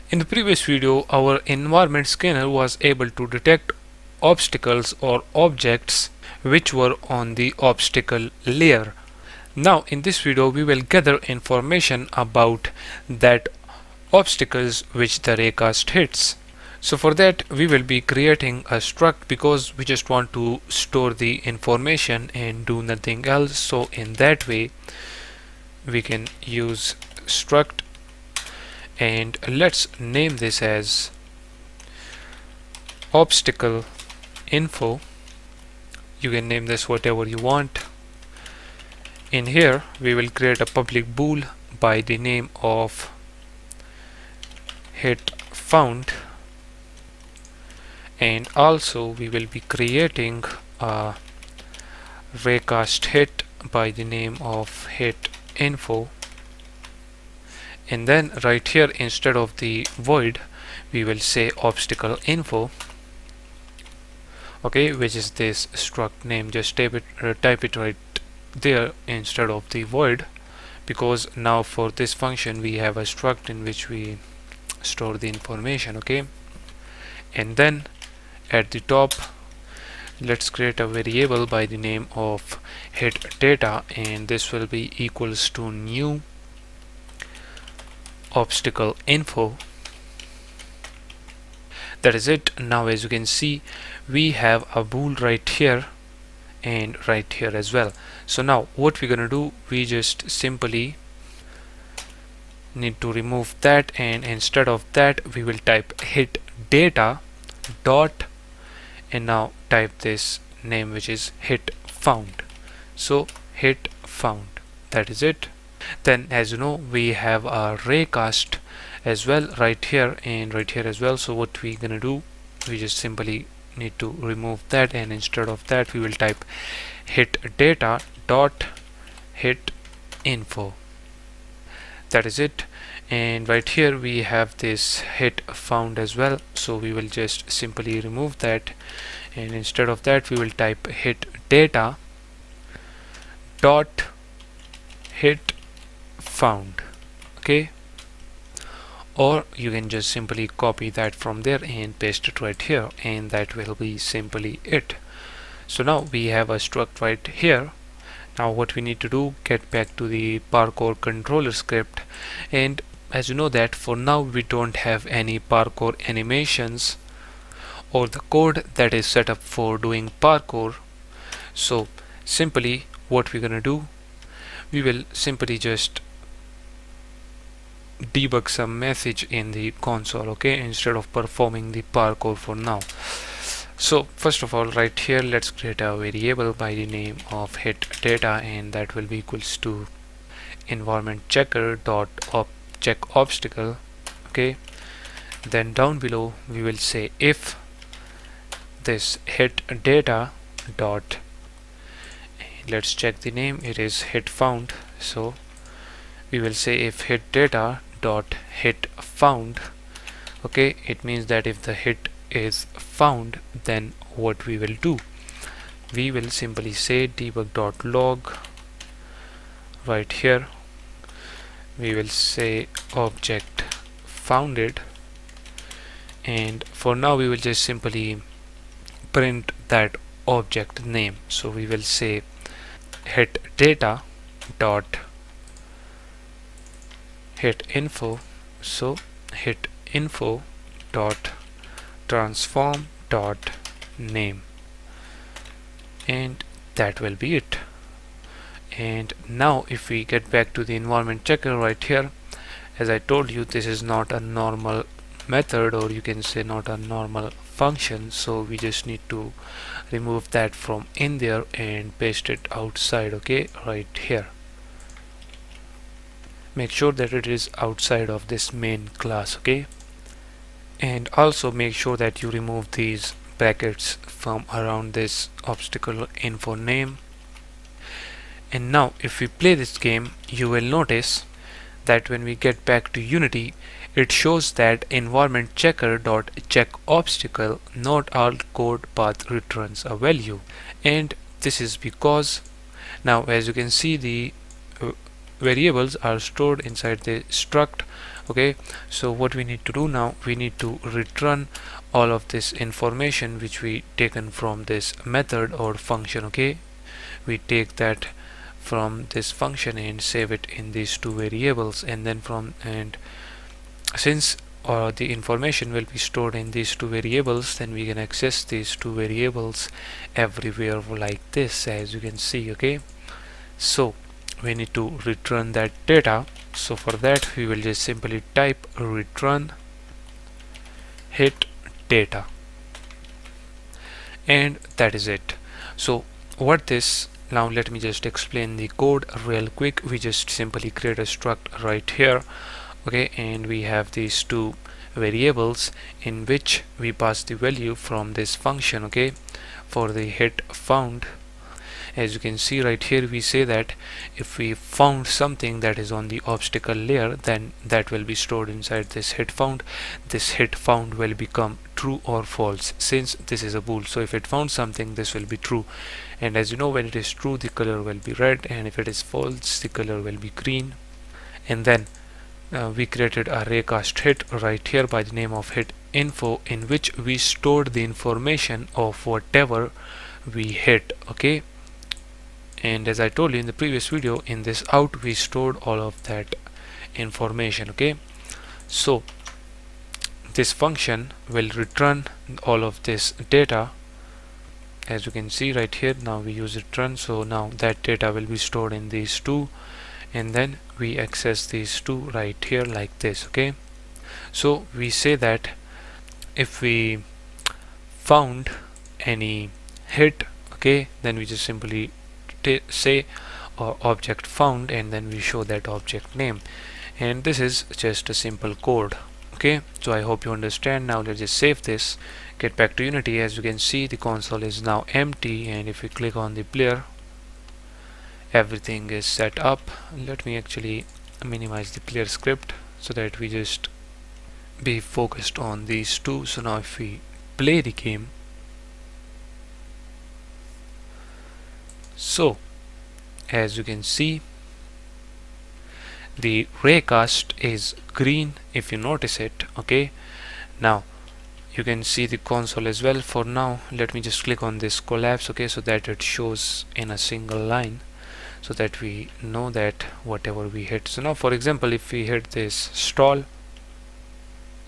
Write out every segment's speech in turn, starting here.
In the previous video, our environment scanner was able to detect obstacles or objects which were on the obstacle layer. Now in this video we will gather information about that obstacles which the raycast hits. So for that we will be creating a struct because we just want to store the information and do nothing else. So in that way we can use struct, and let's name this as obstacle info. You can name this whatever you want. In here we will create a public bool by the name of hit found, and also we will be creating a raycast hit by the name of hit info, and then right here instead of the void we will say obstacle info, okay, which is this struct name. Just type it right there instead of the void, because now for this function we have a struct in which we store the information, okay. And then at the top let's create a variable by the name of hit data, and this will be equals to new obstacle info. That is it. Now as you can see we have a bool right here and right here as well. So now what we're gonna do, we just simply need to remove that, and instead of that we will type hit data dot, and now type this name which is hit found. So hit found, that is it. Then as you know we have a raycast as well right here and right here as well. So what we're gonna do, we just simply need to remove that, and instead of that we will type hit data dot hit info. That is it. And right here we have this hit found as well, so we will just simply remove that, and instead of that we will type hit data dot hit found, okay. Or you can just simply copy that from there and paste it right here, and that will be simply it. So now we have a struct right here. Now what we need to do, get back to the Parkour controller script, and as you know that for now we don't have any Parkour animations or the code that is set up for doing Parkour. So simply what we're gonna do, we will simply just debug some message in the console, okay, instead of performing the Parkour for now. So first of all right here let's create a variable by the name of hit data, and that will be equals to environment checker dot check obstacle, okay. Then down below we will say if this hit data dot, let's check the name, it is hit found, so we will say if hit data dot hit found, okay. It means that if the hit is found, then what we will do, we will simply say debug.log. right here we will say object founded, and for now we will just simply print that object name. So we will say hit data dot hit info, so hit info dot transform dot name, and that will be it. And now if we get back to the environment checker right here, as I told you this is not a normal method, or you can say not a normal function, so we just need to remove that from in there and paste it outside, okay, right here. Make sure that it is outside of this main class, okay. And also make sure that you remove these brackets from around this obstacle info name. And now if we play this game, you will notice that when we get back to Unity, it shows that environment checker dot check obstacle not all code path returns a value, and this is because now as you can see the variables are stored inside the struct. Okay, so what we need to do now, we need to return all of this information which we taken from this method or function. Okay, we take that from this function and save it in these two variables, and then since the information will be stored in these two variables, then we can access these two variables everywhere like this, as you can see. Okay, so we need to return that data. So for that we will just simply type return hit data, and that is it. So what this, now let me just explain the code real quick. We just simply create a struct right here. Okay, and we have these two variables in which we pass the value from this function. Okay, for the hit found, as you can see right here, we say that if we found something that is on the obstacle layer, then that will be stored inside this hit found. This hit found will become true or false, since this is a bool. So if it found something, this will be true, and as you know, when it is true, the color will be red, and if it is false, the color will be green. And then we created a raycast hit right here by the name of hit info, in which we stored the information of whatever we hit. Okay, and as I told you in the previous video, in this out we stored all of that information. Okay, so this function will return all of this data, as you can see right here. Now we use return, so now that data will be stored in these two, and then we access these two right here like this. Okay, so we say that if we found any hit, okay, then we just simply say object found, and then we show that object name, and this is just a simple code. Okay, so I hope you understand. Now let's just save this, get back to Unity. As you can see, the console is now empty, and if we click on the player, everything is set up. Let me actually minimize the player script so that we just be focused on these two. So now if we play the game, so as you can see, the raycast is green, if you notice it. Okay, now you can see the console as well. For now, let me just click on this collapse, okay, so that it shows in a single line, so that we know that whatever we hit. So now for example, if we hit this stall,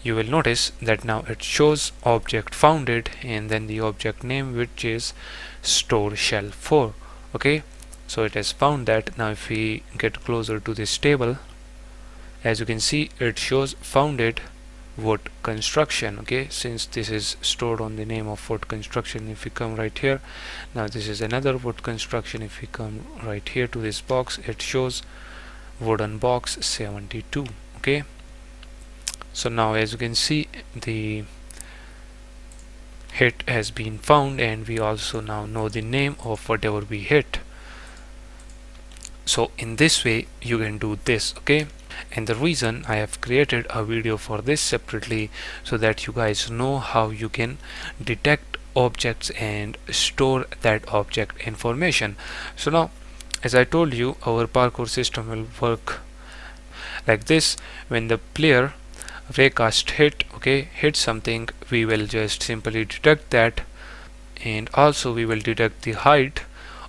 you will notice that now it shows object founded and then the object name, which is store shell 4. Okay, so it has found that. Now if we get closer to this table, as you can see, it shows founded wood construction. Okay, since this is stored on the name of wood construction, if we come right here, now this is another wood construction. If we come right here to this box, it shows wooden box 72. Okay, so now as you can see, the hit has been found, and we also now know the name of whatever we hit. So in this way you can do this. Okay, and the reason I have created a video for this separately, so that you guys know how you can detect objects and store that object information. So now, as I told you, our parkour system will work like this. When the player raycast hit, okay, hit something, we will just simply detect that, and also we will detect the height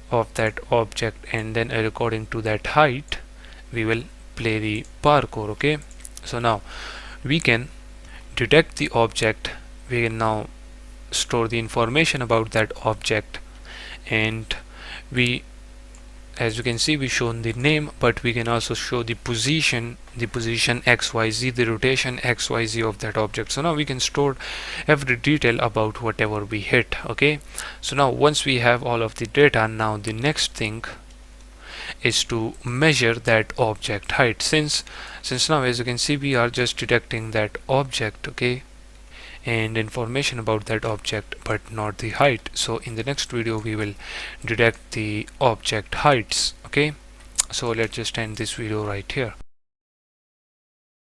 of that object, and then according to that height we will play the parkour. Okay, so now we can detect the object, we can now store the information about that object, and we, as you can see, we shown the name, but we can also show the position XYZ, the rotation XYZ of that object. So now we can store every detail about whatever we hit. Okay, so now once we have all of the data, now the next thing is to measure that object height. Since now, as you can see, we are just detecting that object, okay, and information about that object, but not the height. So in the next video we will detect the object heights. Okay, so let's just end this video right here.